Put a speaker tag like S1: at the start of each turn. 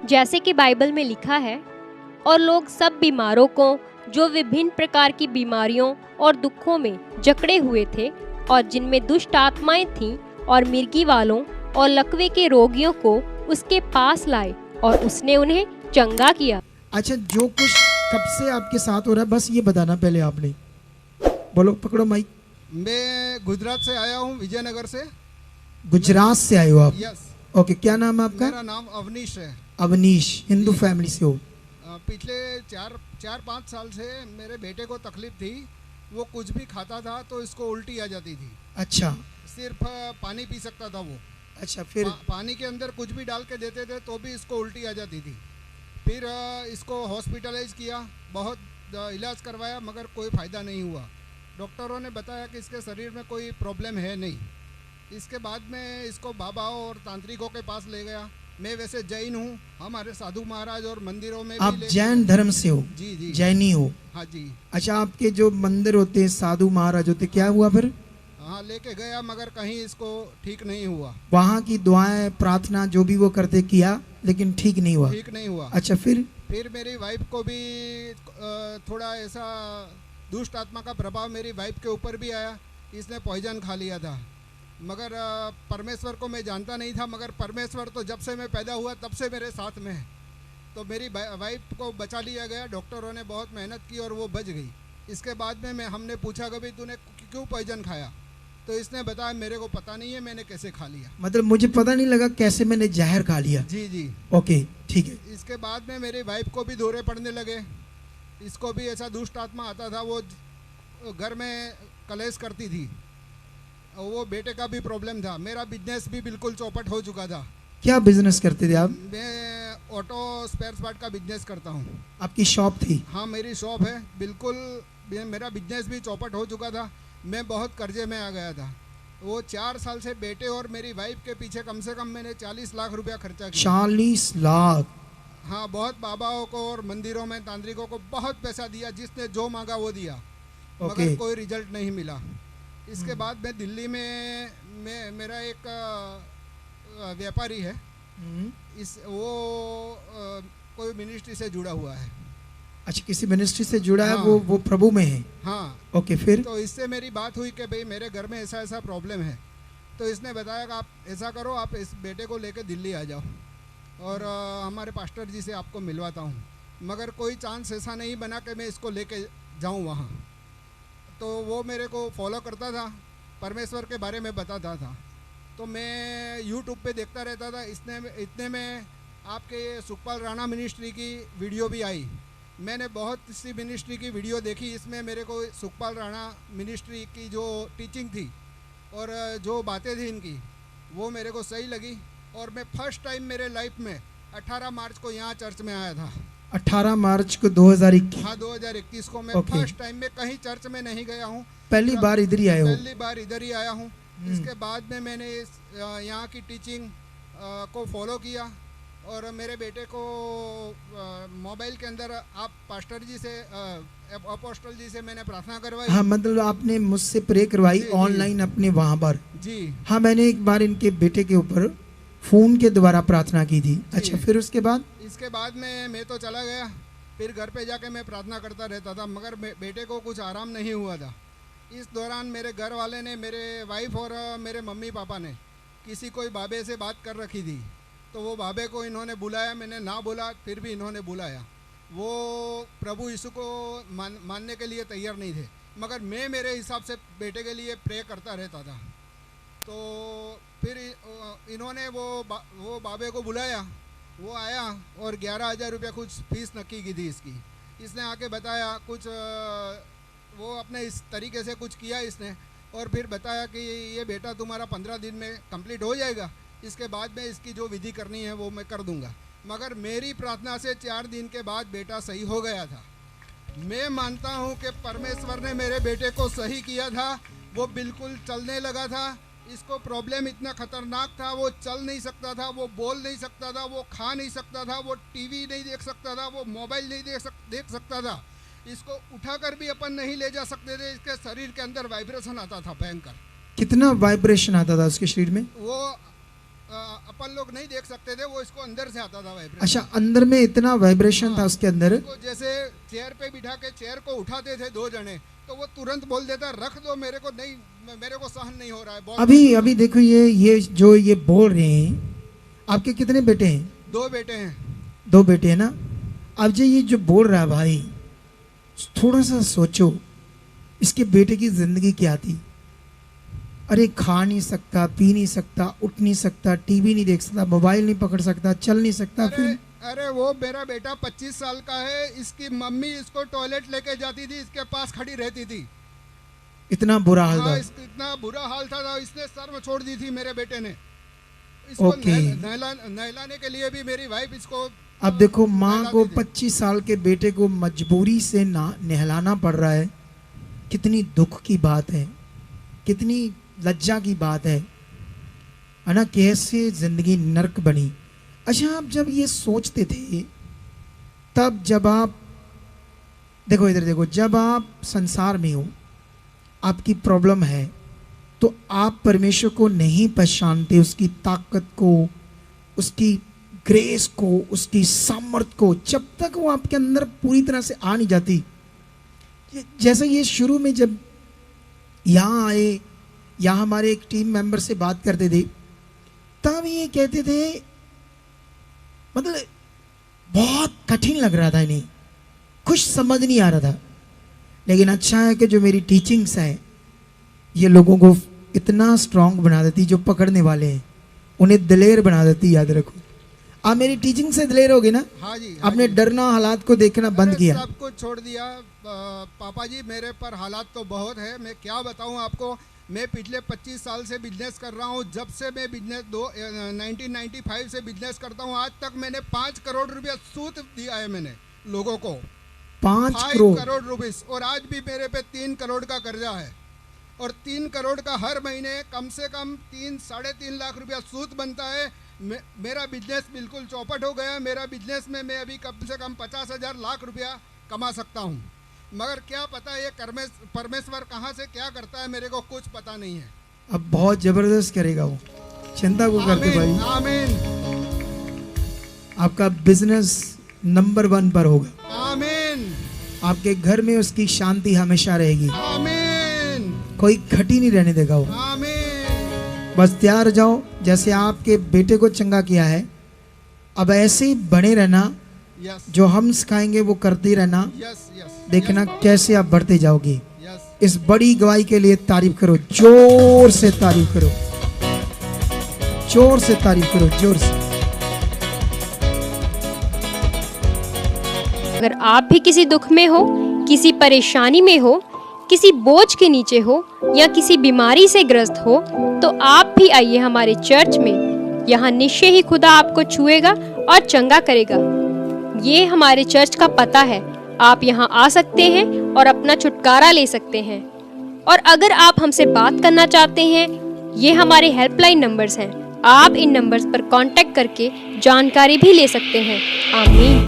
S1: जैसे कि बाइबल में लिखा है, और लोग सब बीमारों को जो विभिन्न प्रकार की बीमारियों और दुखों में जकड़े हुए थे और जिनमें दुष्ट आत्माएं थीं और मिर्गी वालों और लकवे के रोगियों को उसके पास लाए और उसने उन्हें चंगा किया।
S2: अच्छा, जो कुछ कब से आपके साथ हो रहा है बस ये बताना पहले आपने। बोलो, पकड़ो माइक।
S3: मैं गुजरात से आया हूँ, विजयनगर से।
S2: गुजरात से आए हो आप?
S3: यस।
S2: ओके, क्या नाम है आपका?
S3: मेरा नाम अवनीश है।
S2: अवनीश, हिंदू फैमिली से हो?
S3: पिछले चार पाँच साल से मेरे बेटे को तकलीफ थी। वो कुछ भी खाता था तो इसको उल्टी आ जाती थी।
S2: अच्छा।
S3: सिर्फ पानी पी सकता था वो।
S2: अच्छा, फिर
S3: पानी के अंदर कुछ भी डाल के देते थे तो भी इसको उल्टी आ जाती थी। फिर इसको हॉस्पिटलाइज किया, बहुत इलाज करवाया, मगर कोई फ़ायदा नहीं हुआ। डॉक्टरों ने बताया कि इसके शरीर में कोई प्रॉब्लम है नहीं। इसके बाद में इसको बाबाओं और तांत्रिकों के पास ले गया। मैं वैसे जैन हूँ, हमारे साधु महाराज और मंदिरों में
S2: आप
S3: भी
S2: जैन धर्म से हो?
S3: जी जी,
S2: जैनी हो?
S3: हाँ जी।
S2: अच्छा, आपके जो मंदिर होते हैं, साधु महाराज होते, क्या हुआ फिर?
S3: हाँ, लेके गया मगर कहीं इसको ठीक नहीं हुआ।
S2: वहाँ की दुआएं प्रार्थना जो भी वो करते किया लेकिन ठीक नहीं हुआ?
S3: ठीक नहीं हुआ।
S2: अच्छा,
S3: फिर मेरी वाइफ को भी थोड़ा ऐसा दुष्ट आत्मा का प्रभाव मेरी वाइफ के ऊपर भी आया। इसने पॉइजन खा लिया था, मगर परमेश्वर को मैं जानता नहीं था। मगर परमेश्वर तो जब से मैं पैदा हुआ तब से मेरे साथ में है। तो मेरी वाइफ को बचा लिया गया। डॉक्टरों ने बहुत मेहनत की और वो बच गई। इसके बाद में हमने पूछा कि भाई तूने क्यों पॉइजन खाया, तो इसने बताया मेरे को पता नहीं है मैंने कैसे खा लिया।
S2: मतलब मुझे पता नहीं लगा कैसे मैंने जहर खा लिया।
S3: जी जी,
S2: ओके, ठीक है।
S3: इसके बाद में मेरी वाइफ को भी दौरे पड़ने लगे। इसको भी ऐसा दुष्ट आत्मा आता था। वो घर में कलेश करती थी। वो बेटे का भी प्रॉब्लम था। मेरा बिजनेस भी बिल्कुल चौपट हो चुका था।
S2: क्या बिजनेस करते थे आप?
S3: मैं ऑटो स्पेयर पार्ट का बिजनेस करता हूँ।
S2: आपकी शॉप थी?
S3: हाँ, मेरी शॉप है। बिल्कुल मेरा बिजनेस भी चौपट हो चुका था। मैं बहुत कर्जे में आ गया था। वो 4 साल से बेटे और मेरी वाइफ के पीछे कम से कम मैंने 40 लाख रुपया खर्चा किया।
S2: 40 लाख?
S3: हाँ, बहुत बाबाओं को और मंदिरों में तांत्रिकों को बहुत पैसा दिया। जिसने जो मांगा वो दिया, मगर कोई रिजल्ट नहीं मिला। इसके बाद मैं दिल्ली में मेरा एक व्यापारी है। वो कोई मिनिस्ट्री से जुड़ा हुआ है।
S2: अच्छा, किसी मिनिस्ट्री से जुड़ा है?
S3: हाँ।
S2: वो प्रभु में है?
S3: हाँ।
S2: ओके, फिर?
S3: तो इससे मेरी बात हुई कि भाई मेरे घर में ऐसा ऐसा प्रॉब्लम है। तो इसने बताया कि आप ऐसा करो, आप इस बेटे को लेकर दिल्ली आ जाओ और हमारे पास्टर जी से आपको मिलवाता हूँ। मगर कोई चांस ऐसा नहीं बना कि मैं इसको लेके जाऊँ वहाँ। तो वो मेरे को फॉलो करता था, परमेश्वर के बारे में बताता था। तो मैं यूट्यूब पे देखता रहता था। इतने में आपके सुखपाल राणा मिनिस्ट्री की वीडियो भी आई। मैंने बहुत सी मिनिस्ट्री की वीडियो देखी। इसमें मेरे को सुखपाल राणा मिनिस्ट्री की जो टीचिंग थी और जो बातें थी इनकी, वो मेरे को सही लगी। और मैं फर्स्ट टाइम मेरे लाइफ में 18 मार्च को यहाँ चर्च में आया था।
S2: 18 मार्च को 2021?
S3: हाँ, 2021 को मैं फर्स्ट टाइम में कहीं चर्च में नहीं गया हूँ।
S2: पहली बार इधर ही आए हो?
S3: पहली बार इधर ही आया हूँ। इसके बाद में मैंने यहाँ की टीचिंग को फॉलो किया और मेरे बेटे को मोबाइल के अंदर आप पास्टर जी से अपोस्टल जी से मैंने प्रार्थना करवाई।
S2: हाँ, मतलब आपने मुझसे प्रे करवाई ऑनलाइन अपने वहाँ पर?
S3: जी
S2: हाँ, मैंने एक बार इनके बेटे के ऊपर फोन के द्वारा प्रार्थना की थी। अच्छा, फिर उसके बाद?
S3: इसके बाद में मैं तो चला गया। फिर घर पे जाके मैं प्रार्थना करता रहता था, मगर बेटे को कुछ आराम नहीं हुआ था। इस दौरान मेरे घर वाले ने, मेरे वाइफ और मेरे मम्मी पापा ने किसी कोई बाबे से बात कर रखी थी। तो वो बाबे को इन्होंने बुलाया। मैंने ना बोला, फिर भी इन्होंने बुलाया। वो प्रभु यीशु को मानने के लिए तैयार नहीं थे, मगर मैं मेरे हिसाब से बेटे के लिए प्रे करता रहता था। तो फिर इन्होंने वो बाबे को बुलाया। वो आया और 11,000 रुपया कुछ फीस नक्की की थी इसकी। इसने आके बताया कुछ, वो अपने इस तरीके से कुछ किया इसने। और फिर बताया कि ये बेटा तुम्हारा 15 दिन में कंप्लीट हो जाएगा। इसके बाद में इसकी जो विधि करनी है वो मैं कर दूंगा। मगर मेरी प्रार्थना से 4 दिन के बाद बेटा सही हो गया था। मैं मानता हूं कि परमेश्वर ने मेरे बेटे को सही किया था। वो बिल्कुल चलने लगा था। इसको प्रॉब्लम इतना खतरनाक था, वो चल नहीं सकता था, वो बोल नहीं सकता था, वो खा नहीं सकता था, वो टीवी नहीं देख सकता था, वो मोबाइल नहीं देख सकता था। इसको उठाकर भी अपन नहीं ले जा सकते थे। इसके शरीर के अंदर वाइब्रेशन आता था भयंकर।
S2: कितना वाइब्रेशन आता था उसके शरीर में?
S3: वो अपन अपन लोग नहीं देख सकते थे, वो इसको अंदर से आता था वाइब्रेशन।
S2: अच्छा, अंदर में इतना वाइब्रेशन था उसके अंदर।
S3: तो जैसे चेयर पे बिठा के चेयर को उठाते थे दो जने, तो वो तुरंत बोल देता रख दो, मेरे को नहीं, मेरे को सहन नहीं हो रहा है। बहुत
S2: अभी देखो, ये जो ये बोल रहे हैं, आपके कितने बेटे हैं?
S3: 2 बेटे हैं।
S2: 2 बेटे हैं ना। अब जो ये जो बोल रहा है भाई, थोड़ा सा सोचो, इसके बेटे की जिंदगी क्या थी। अरे खा नहीं सकता, पी नहीं सकता, उठ नहीं सकता, टीवी नहीं देख सकता, मोबाइल नहीं पकड़ सकता, चल नहीं सकता। फिर
S3: अरे वो मेरा बेटा 25 साल का है, इसकी मम्मी इसको टॉयलेट लेके जाती थी, इसके पास खड़ी रहती थी।
S2: इतना बुरा हाल था।
S3: इतना बुरा हाल था, इसने शर्म छोड़ दी थी मेरे बेटे ने। इसको नहलाने के लिए भी मेरी वाइफ इसको।
S2: अब देखो, माँ को 25 साल के बेटे को मजबूरी से नहलाना पड़ रहा है। कितनी दुख की बात है, कितनी लज्जा की बात है ना। कैसे जिंदगी नर्क बनी। अच्छा, आप जब ये सोचते थे, तब जब आप देखो, इधर देखो, जब आप संसार में हो, आपकी प्रॉब्लम है, तो आप परमेश्वर को नहीं पहचानते, उसकी ताकत को, उसकी ग्रेस को, उसकी सामर्थ को, जब तक वो आपके अंदर पूरी तरह से आ नहीं जाती। जैसे ये शुरू में जब यहाँ आए, यहाँ हमारे एक टीम मेंबर से बात करते थे, तब ये कहते थे, मतलब बहुत कठिन लग रहा था इन्हें, कुछ समझ नहीं आ रहा था। लेकिन अच्छा है कि जो मेरी टीचिंग्स है, ये लोगों को इतना स्ट्रांग बना देती, जो पकड़ने वाले हैं उन्हें दिलेर बना देती। याद रखो, आप मेरी टीचिंग से दिलेर होगे ना।
S3: हाँ जी,
S2: आपने डरना, हालात को देखना बंद किया।
S3: सब कुछ छोड़ दिया। पापा जी, मेरे पर हालात तो बहुत है, मैं क्या बताऊं आपको। मैं पिछले 25 साल से बिजनेस कर रहा हूं। जब से मैं बिजनेस 1995 से बिजनेस करता हूं, आज तक मैंने 5 करोड़ रुपया सूद दिया है मैंने लोगों को।
S2: 5
S3: करोड़ रुपए। और आज भी मेरे पे 3 करोड़ का कर्जा है, और 3 करोड़ का हर महीने कम से कम 3-3.5 लाख रुपया सूद बनता है। मेरा बिजनेस बिल्कुल चौपट हो गया। मेरा बिजनेस में मैं अभी कम से कम 50,000 लाख रुपया कमा सकता हूँ, मगर क्या पता ये परमेश्वर कहाँ से क्या करता है, मेरे को कुछ पता नहीं है।
S2: अब बहुत जबरदस्त करेगा वो, चिंता को करते भाई।
S3: आमीन।
S2: आपका बिजनेस नंबर 1 पर होगा।
S3: आमीन।
S2: आपके घर में उसकी शांति हमेशा रहेगी।
S3: आमीन।
S2: कोई घटी नहीं रहने देगा वो।
S3: आमीन।
S2: बस तैयार हो जाओ, जैसे आपके बेटे को चंगा किया है, अब ऐसे ही बने रहना।
S3: यस।
S2: जो हम सिखाएंगे वो करते रहना।
S3: Yes yes.
S2: देखना कैसे आप बढ़ते जाओगे।
S3: यस।
S2: इस बड़ी गवाही के लिए तारीफ करो, जोर से तारीफ करो, जोर से तारीफ करो, जोर से।
S1: अगर आप भी किसी दुख में हो, किसी परेशानी में हो, किसी बोझ के नीचे हो, या किसी बीमारी से ग्रस्त हो, तो आप भी आइए हमारे चर्च में। यहाँ निश्चय ही खुदा आपको छुएगा और चंगा करेगा। ये हमारे चर्च का पता है। आप यहाँ आ सकते हैं और अपना छुटकारा ले सकते हैं। और अगर आप हमसे बात करना चाहते हैं, ये हमारे हेल्पलाइन नंबर्स हैं। आप इन नंबर्स पर कांटेक्ट करके जानकारी भी ले सकते हैं। आमीन।